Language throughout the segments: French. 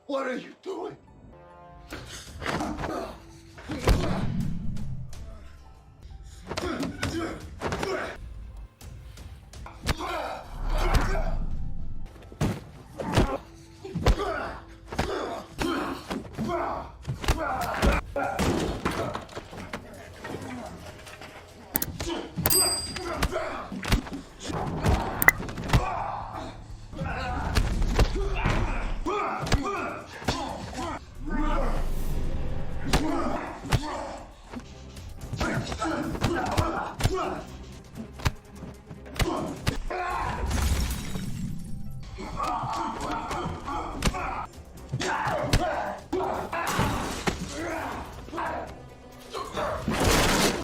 What are you doing?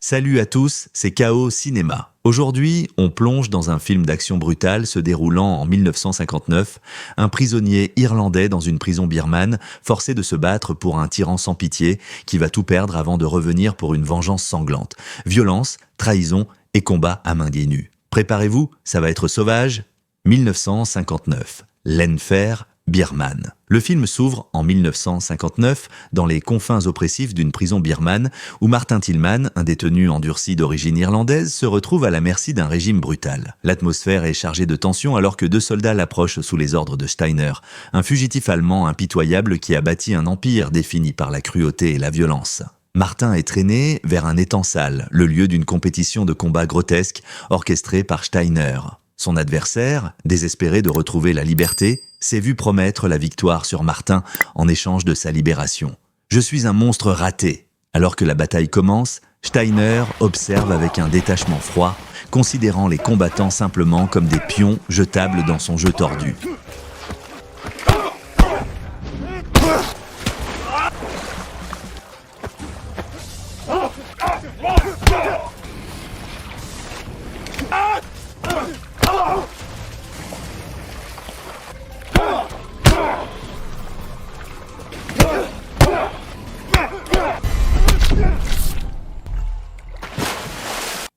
Salut à tous, c'est KO Cinéma. Aujourd'hui, on plonge dans un film d'action brutale se déroulant en 1959, un prisonnier irlandais dans une prison birmane, forcé de se battre pour un tyran sans pitié qui va tout perdre avant de revenir pour une vengeance sanglante. Violence, trahison et combat à main nue. Préparez-vous, ça va être sauvage. 1959, l'Enfer birmane. Le film s'ouvre en 1959 dans les confins oppressifs d'une prison birmane où Martin Tillman, un détenu endurci d'origine irlandaise, se retrouve à la merci d'un régime brutal. L'atmosphère est chargée de tension alors que deux soldats l'approchent sous les ordres de Steiner, un fugitif allemand impitoyable qui a bâti un empire défini par la cruauté et la violence. Martin est traîné vers un étang sale, le lieu d'une compétition de combat grotesque orchestrée par Steiner. Son adversaire, désespéré de retrouver la liberté, s'est vu promettre la victoire sur Martin en échange de sa libération. « Je suis un monstre raté ». Alors que la bataille commence, Steiner observe avec un détachement froid, considérant les combattants simplement comme des pions jetables dans son jeu tordu.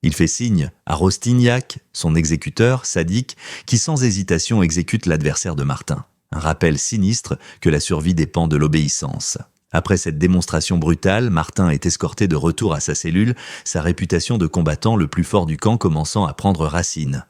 Il fait signe à Rostignac, son exécuteur sadique, qui sans hésitation exécute l'adversaire de Martin. Un rappel sinistre que la survie dépend de l'obéissance. Après cette démonstration brutale, Martin est escorté de retour à sa cellule, sa réputation de combattant le plus fort du camp commençant à prendre racine.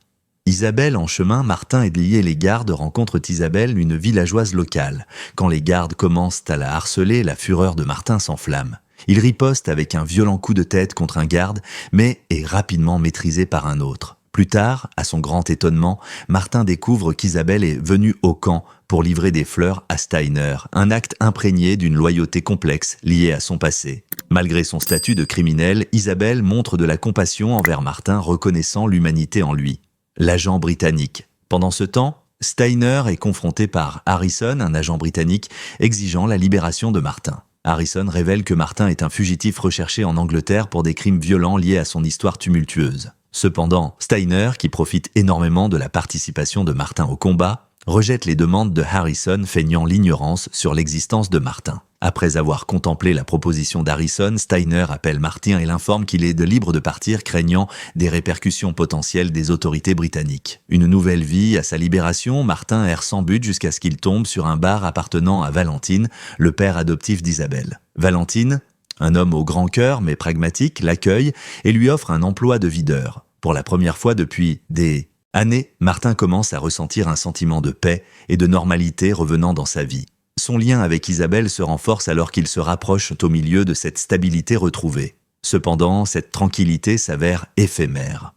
Isabelle, en chemin, Martin et les gardes rencontrent Isabelle, une villageoise locale. Quand les gardes commencent à la harceler, la fureur de Martin s'enflamme. Il riposte avec un violent coup de tête contre un garde, mais est rapidement maîtrisé par un autre. Plus tard, à son grand étonnement, Martin découvre qu'Isabelle est venue au camp pour livrer des fleurs à Steiner, un acte imprégné d'une loyauté complexe liée à son passé. Malgré son statut de criminel, Isabelle montre de la compassion envers Martin, reconnaissant l'humanité en lui. L'agent britannique. Pendant ce temps, Steiner est confronté par Harrison, un agent britannique, exigeant la libération de Martin. Harrison révèle que Martin est un fugitif recherché en Angleterre pour des crimes violents liés à son histoire tumultueuse. Cependant, Steiner, qui profite énormément de la participation de Martin au combat, rejette les demandes de Harrison, feignant l'ignorance sur l'existence de Martin. Après avoir contemplé la proposition d'Harrison, Steiner appelle Martin et l'informe qu'il est libre de partir, craignant des répercussions potentielles des autorités britanniques. Une nouvelle vie à sa libération, Martin erre sans but jusqu'à ce qu'il tombe sur un bar appartenant à Valentine, le père adoptif d'Isabelle. Valentine, un homme au grand cœur mais pragmatique, l'accueille et lui offre un emploi de videur. Pour la première fois depuis des années, Martin commence à ressentir un sentiment de paix et de normalité revenant dans sa vie. Son lien avec Isabelle se renforce alors qu'il se rapproche au milieu de cette stabilité retrouvée. Cependant, cette tranquillité s'avère éphémère.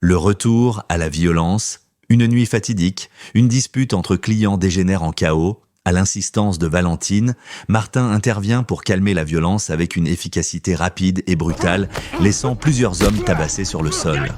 Le retour à la violence, une nuit fatidique, une dispute entre clients dégénère en chaos. À l'insistance de Valentine, Martin intervient pour calmer la violence avec une efficacité rapide et brutale, laissant plusieurs hommes tabassés sur le sol.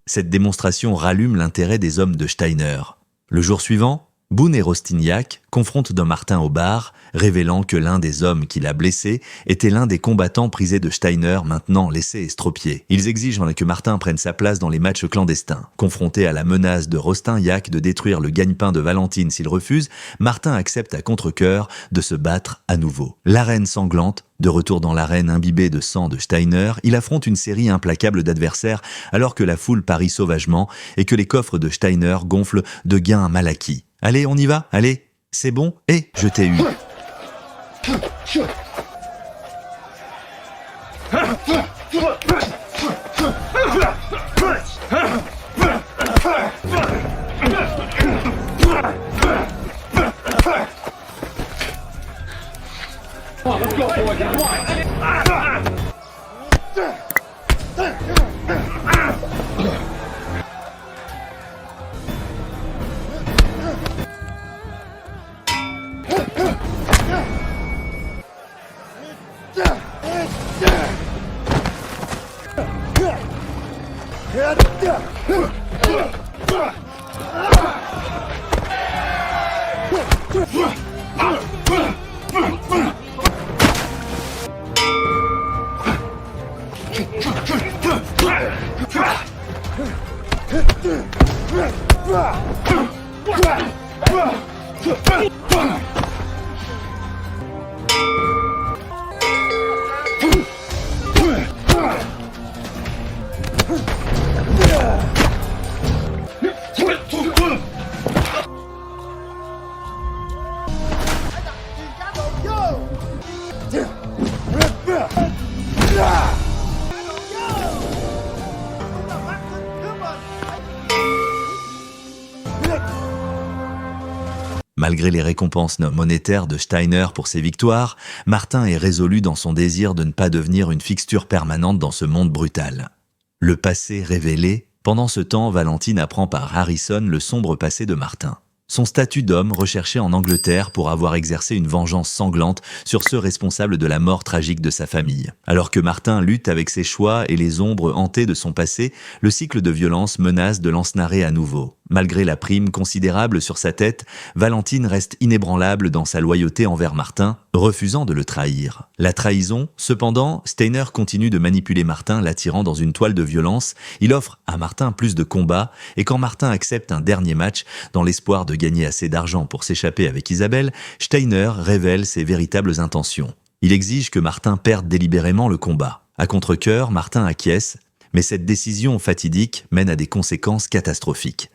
Cette démonstration rallume l'intérêt des hommes de Steiner. Le jour suivant, Boone et Rostignac confrontent Don Martin au bar, révélant que l'un des hommes qui l'a blessé était l'un des combattants prisés de Steiner, maintenant laissé estropié. Ils exigent que Martin prenne sa place dans les matchs clandestins. Confronté à la menace de Rostignac de détruire le gagne-pain de Valentine s'il refuse, Martin accepte à contre-cœur de se battre à nouveau. L'arène sanglante, de retour dans l'arène imbibée de sang de Steiner, il affronte une série implacable d'adversaires alors que la foule parie sauvagement et que les coffres de Steiner gonflent de gains mal acquis. Allez, on y va, allez, c'est bon, et je t'ai eu. Malgré les récompenses monétaires de Steiner pour ses victoires, Martin est résolu dans son désir de ne pas devenir une fixture permanente dans ce monde brutal. Le passé révélé, pendant ce temps, Valentine apprend par Harrison le sombre passé de Martin. Son statut d'homme recherché en Angleterre pour avoir exercé une vengeance sanglante sur ceux responsables de la mort tragique de sa famille. Alors que Martin lutte avec ses choix et les ombres hantées de son passé, le cycle de violence menace de l'ensnarer à nouveau. Malgré la prime considérable sur sa tête, Valentine reste inébranlable dans sa loyauté envers Martin, refusant de le trahir. La trahison, cependant, Steiner continue de manipuler Martin, l'attirant dans une toile de violence. Il offre à Martin plus de combats, et quand Martin accepte un dernier match, dans l'espoir de gagner assez d'argent pour s'échapper avec Isabelle, Steiner révèle ses véritables intentions. Il exige que Martin perde délibérément le combat. À contre-cœur, Martin acquiesce, mais cette décision fatidique mène à des conséquences catastrophiques.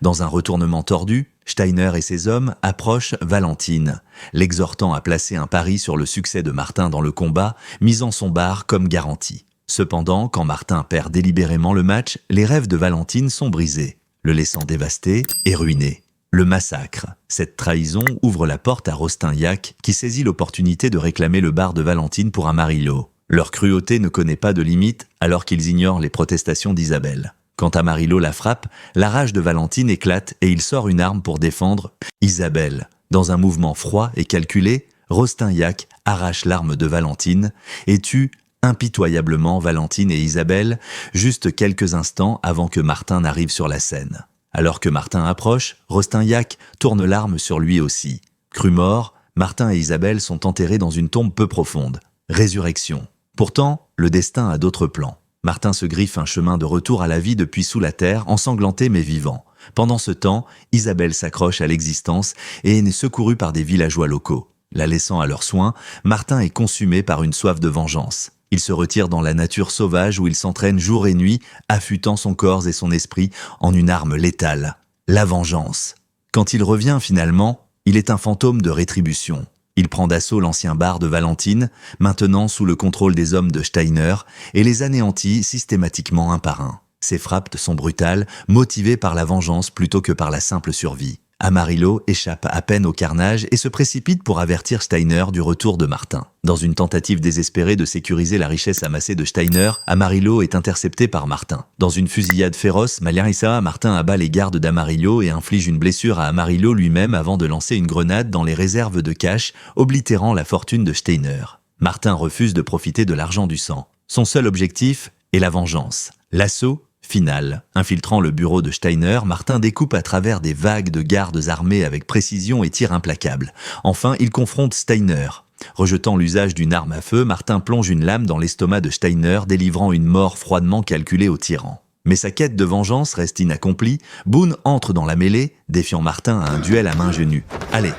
Dans un retournement tordu, Steiner et ses hommes approchent Valentine, l'exhortant à placer un pari sur le succès de Martin dans le combat, misant son bar comme garantie. Cependant, quand Martin perd délibérément le match, les rêves de Valentine sont brisés, le laissant dévasté et ruiné. Le massacre. Cette trahison ouvre la porte à Rostignac, qui saisit l'opportunité de réclamer le bar de Valentine pour Amarillo. Leur cruauté ne connaît pas de limite alors qu'ils ignorent les protestations d'Isabelle. Quand Amarillo la frappe, la rage de Valentine éclate et il sort une arme pour défendre Isabelle. Dans un mouvement froid et calculé, Rostignac arrache l'arme de Valentine et tue impitoyablement Valentine et Isabelle, juste quelques instants avant que Martin n'arrive sur la scène. Alors que Martin approche, Rostignac tourne l'arme sur lui aussi. Cru mort, Martin et Isabelle sont enterrés dans une tombe peu profonde. Résurrection. Pourtant, le destin a d'autres plans. Martin se griffe un chemin de retour à la vie depuis sous la terre, ensanglanté mais vivant. Pendant ce temps, Isabelle s'accroche à l'existence et est secourue par des villageois locaux. La laissant à leurs soins, Martin est consumé par une soif de vengeance. Il se retire dans la nature sauvage où il s'entraîne jour et nuit, affûtant son corps et son esprit en une arme létale, la vengeance. Quand il revient finalement, il est un fantôme de rétribution. Il prend d'assaut l'ancien bar de Valentine, maintenant sous le contrôle des hommes de Steiner, et les anéantit systématiquement un par un. Ses frappes sont brutales, motivées par la vengeance plutôt que par la simple survie. Amarillo échappe à peine au carnage et se précipite pour avertir Steiner du retour de Martin. Dans une tentative désespérée de sécuriser la richesse amassée de Steiner, Amarillo est intercepté par Martin. Dans une fusillade féroce, Malarissa, Martin abat les gardes d'Amarillo et inflige une blessure à Amarillo lui-même avant de lancer une grenade dans les réserves de cash, oblitérant la fortune de Steiner. Martin refuse de profiter de l'argent du sang. Son seul objectif est la vengeance. L'assaut final. Infiltrant le bureau de Steiner, Martin découpe à travers des vagues de gardes armés avec précision et tir implacable. Enfin, il confronte Steiner. Rejetant l'usage d'une arme à feu, Martin plonge une lame dans l'estomac de Steiner, délivrant une mort froidement calculée au tyran. Mais sa quête de vengeance reste inaccomplie. Boone entre dans la mêlée, défiant Martin à un duel à mains nues. Allez!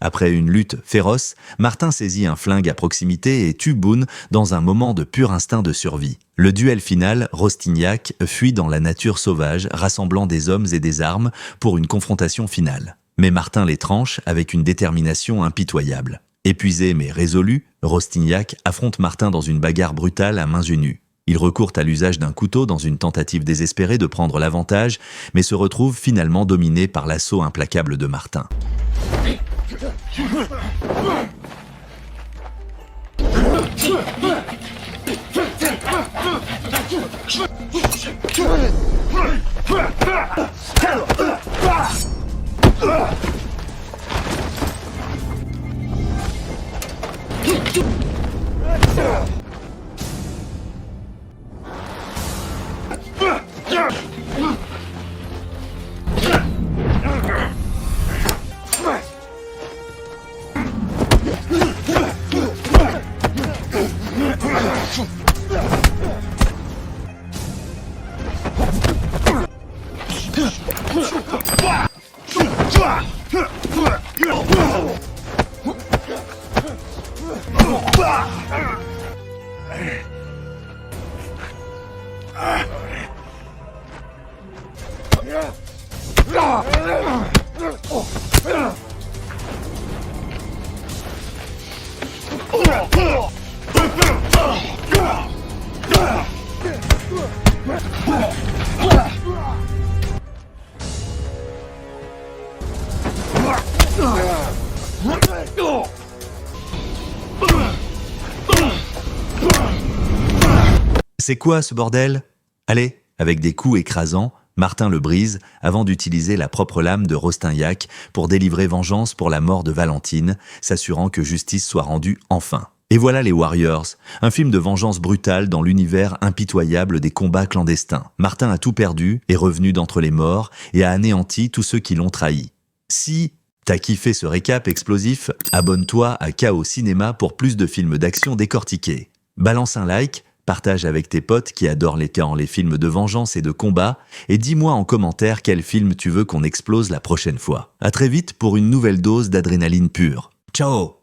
Après une lutte féroce, Martin saisit un flingue à proximité et tue Boone dans un moment de pur instinct de survie. Le duel final, Rostignac fuit dans la nature sauvage, rassemblant des hommes et des armes pour une confrontation finale. Mais Martin les tranche avec une détermination impitoyable. Épuisé mais résolu, Rostignac affronte Martin dans une bagarre brutale à mains nues. Il recourt à l'usage d'un couteau dans une tentative désespérée de prendre l'avantage, mais se retrouve finalement dominé par l'assaut implacable de Martin. C'est quoi ce bordel? Allez, avec des coups écrasants, Martin le brise avant d'utiliser la propre lame de Rostignac pour délivrer vengeance pour la mort de Valentine, s'assurant que justice soit rendue enfin. Et voilà les Warriors, un film de vengeance brutale dans l'univers impitoyable des combats clandestins. Martin a tout perdu, est revenu d'entre les morts et a anéanti tous ceux qui l'ont trahi. Si t'as kiffé ce récap explosif, abonne-toi à KO Cinéma pour plus de films d'action décortiqués. Balance un like, partage avec tes potes qui adorent les films de vengeance et de combat, et dis-moi en commentaire quel film tu veux qu'on explose la prochaine fois. À très vite pour une nouvelle dose d'adrénaline pure. Ciao!